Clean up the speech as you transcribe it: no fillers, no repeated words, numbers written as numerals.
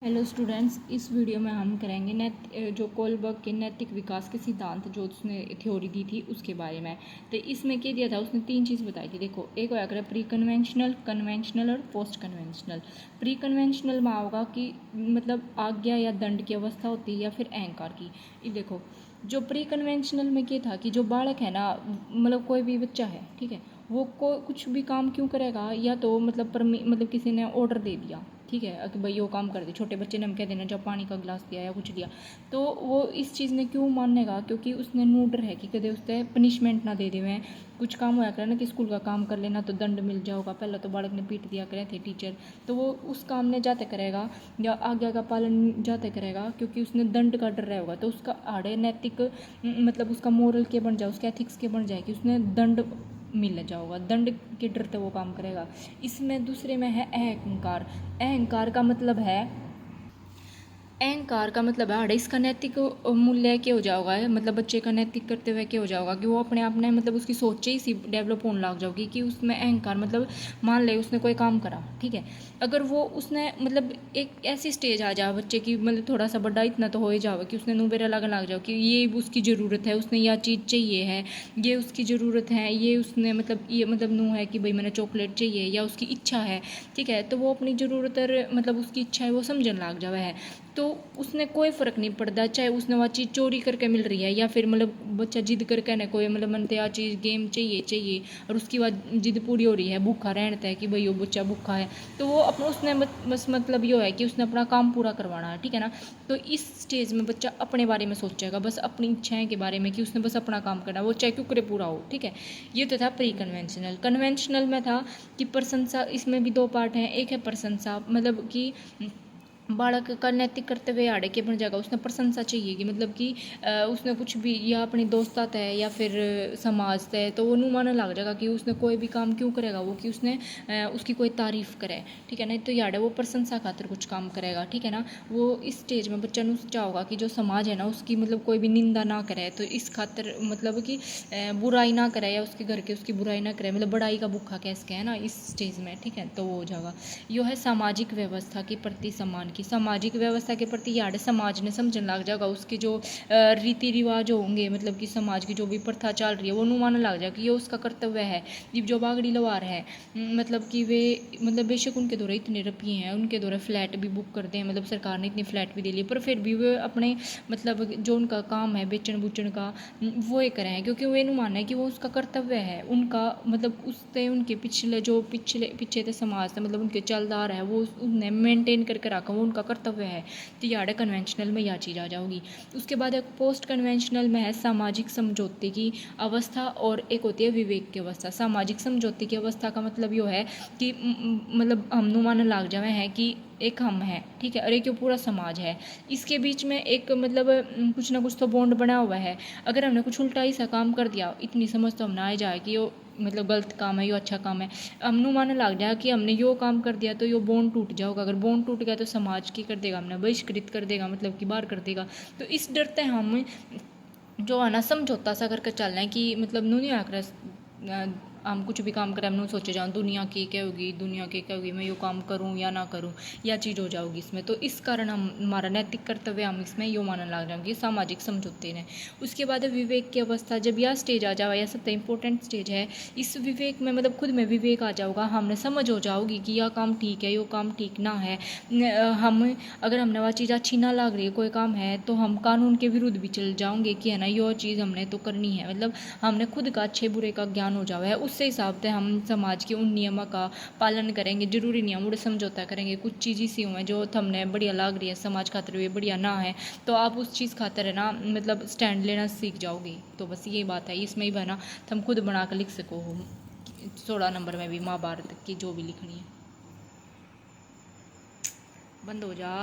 Hello students, इस video में हम करेंगे जो कोलबर्ग के नैतिक विकास के सिद्धांत जो उसने थ्योरी दी थी उसके बारे में। तो इसमें क्या दिया था, उसने 3 चीज़ बताई थी। देखो, एक होया करे प्री कन्वेंशनल, कन्वेंशनल और पोस्ट कन्वेंशनल। प्री कन्वेंशनल में होगा कि मतलब आज्ञा या दंड की अवस्था होती है या फिर अहंकार की। ये देखो, जो प्री कन्वेंशनल में क्या था कि जो बालक है ना, मतलब कोई भी बच्चा है, ठीक है, वो कुछ भी काम क्यों करेगा, या तो मतलब किसी ने ऑर्डर दे दिया, ठीक है, कि भाई वो काम कर दे। छोटे बच्चे ने हम कह देना जब पानी का गिलास दिया या कुछ दिया, तो वो इस चीज़ ने क्यों मानेगा, क्योंकि उसने नूडर है कि कदे उससे पनिशमेंट ना दे देवे। कुछ काम होया करे ना कि स्कूल का काम कर लेना तो दंड मिल जाओगा, पहले तो बालक ने पीट दिया करे थे टीचर, तो वो उस काम ने जाते करेगा या आज्ञा का पालन जाते करेगा क्योंकि उसने दंड का डर रहा होगा। तो उसका आड़े नैतिक मतलब उसका मोरल के बन जाए, उसके एथिक्स के बन जाए कि उसने दंड मिल जाओगा, दंड के डर से वो काम करेगा। इसमें दूसरे में है अहंकार। अहंकार का मतलब है अरे इसका नैतिक मूल्य क्या हो जाएगा, मतलब बच्चे का नैतिक करते हुए क्या हो जाएगा कि वो अपने आप ने मतलब उसकी सोच ही सी डेवलप होने लग जाएगी कि उसमें अहंकार मतलब मान ले उसने कोई काम करा, ठीक है, अगर वो उसने मतलब एक ऐसी स्टेज आ जाए बच्चे की, मतलब थोड़ा सा बड़ा इतना तो हो ही जाओ कि उसने नूबेरा लगन लग जाओ कि ये उसकी ज़रूरत है, उसने यह चीज़ चाहिए है, ये उसकी ज़रूरत है, ये उसने मतलब ये मतलब नू है कि भाई मैंने चॉकलेट चाहिए या उसकी इच्छा है, ठीक है, तो वो अपनी ज़रूरत और मतलब उसकी इच्छा है वो समझने लग जावे है। तो उसने कोई फ़र्क नहीं पड़ता चाहे उसने वह चीज़ चोरी करके मिल रही है या फिर मतलब बच्चा जिद करके ना कोई मतलब मनते आ चीज़ गेम चाहिए और उसकी वह जिद पूरी हो रही है, भूखा रहता है कि भाई वो बच्चा भूखा है, तो वो अपना उसने बस मतलब ये है कि उसने अपना काम पूरा करवाना है, ठीक है ना। तो इस स्टेज में बच्चा अपने बारे में सोचेगा, बस अपनी इच्छाएं के बारे में कि उसने बस अपना काम करना, वो चाहे क्यों करे पूरा हो, ठीक है। ये तो था प्री कन्वेंशनल। कन्वेंशनल में था कि प्रशंसा, इसमें भी 2 पार्ट हैं। एक है प्रशंसा, मतलब कि बालक का नैतिक कर्तव्य आड़े के बन जाएगा, उसने प्रशंसा चाहिए कि मतलब कि उसने कुछ भी या अपने दोस्तात है या फिर समाज है, तो वो नू मानने लग जाएगा कि उसने कोई भी काम क्यों करेगा वो कि उसने उसकी कोई तारीफ करे, ठीक है ना। तो यार वो प्रशंसा खातिर कुछ काम करेगा, ठीक है ना। वो इस स्टेज में बच्चा नू चाहोगा कि जो समाज है ना उसकी मतलब कोई भी निंदा ना करे, तो इस खातिर मतलब कि बुराई ना करे या उसके घर के उसकी बुराई ना करे, मतलब बड़ाई का भूखा कैसे है ना इस स्टेज में, ठीक है। तो वो हो जाएगा। यो है सामाजिक व्यवस्था के प्रति सम्मान की। सामाजिक व्यवस्था के प्रति यार समाज ने समझने लग जाएगा, उसके जो रीति रिवाज होंगे, मतलब कि समाज की जो भी प्रथा चल रही है वो मानने लग जाएगा कि ये उसका कर्तव्य है। जो बागड़ी लवार है, मतलब कि वे मतलब बेशक उनके द्वारा इतने रुपये हैं, उनके द्वारा फ्लैट भी बुक करते हैं, मतलब सरकार ने इतने फ्लैट भी दे लिए, पर फिर भी वे अपने मतलब जो उनका काम है बेचन बुचन का वो ये करें, क्योंकि वे मानना है कि वो उसका कर्तव्य है उनका, मतलब उससे उनके पीछे थे समाज से मतलब उनके चलदार है वो उन्हें मेंटेन करके रखा, वो उनका कर्तव्य है। तो यार कन्वेंशनल में यह चीज़ आ जाओगी। उसके बाद एक पोस्ट कन्वेंशनल में है सामाजिक समझौते की अवस्था और एक होती है विवेक की अवस्था। सामाजिक समझौते की अवस्था का मतलब ये है कि मतलब हम नुमान लाग जावे हैं कि एक हम है, ठीक है, और एक पूरा समाज है, इसके बीच में एक मतलब कुछ ना कुछ तो बॉन्ड बना हुआ है। अगर हमने कुछ उल्टा ही सा काम कर दिया, इतनी समझ तो हम ना आ जाए कि यो मतलब गलत काम है यो अच्छा काम है, हमने मानने लग जाए कि हमने यो काम कर दिया तो यो बॉन्ड टूट जाओगा। अगर बॉन्ड टूट गया तो समाज की कर देगा, हमने बहिष्कृत कर देगा, मतलब कि बाहर कर देगा। तो इस डर से हम जो है ना समझौता सा करके चल रहे हैं कि मतलब नू नहीं आकर हम कुछ भी काम करें, हम सोचे जाऊँ दुनिया की क्या होगी, दुनिया की क्या होगी, मैं यो काम करूँ या ना करूँ, या चीज़ हो जाओगी इसमें। तो इस कारण हम हमारा नैतिक कर्तव्य हम इसमें यो मानने लग जाएंगे सामाजिक समझौते ने। उसके बाद विवेक की अवस्था, जब यह स्टेज आ जाए, यह सबसे इंपॉर्टेंट स्टेज है। इस विवेक में मतलब खुद में विवेक आ जाओगा, हमने समझ हो जाओगी कि यह काम ठीक है, यो काम ठीक ना है। हम अगर हमने वह चीज़ अच्छी ना लग रही है कोई काम है, तो हम कानून के विरुद्ध भी चल जाओगे कि है ना यो चीज़ हमने तो करनी है, मतलब हमने खुद का अच्छे बुरे का ज्ञान हो जावा है। उससे हिसाब से हम समाज के उन नियमों का पालन करेंगे, जरूरी नियम उड़े समझौता करेंगे। कुछ चीज़ ऐसी हुए जो हमने बढ़िया लग रही है समाज खातर भी बढ़िया ना है, तो आप उस चीज़ खातर है ना मतलब स्टैंड लेना सीख जाओगे। तो बस ये बात है, इसमें ही बना हम खुद बना कर लिख सको हो 16 नंबर में भी महाभारत की जो भी लिखनी है। बंद हो जा।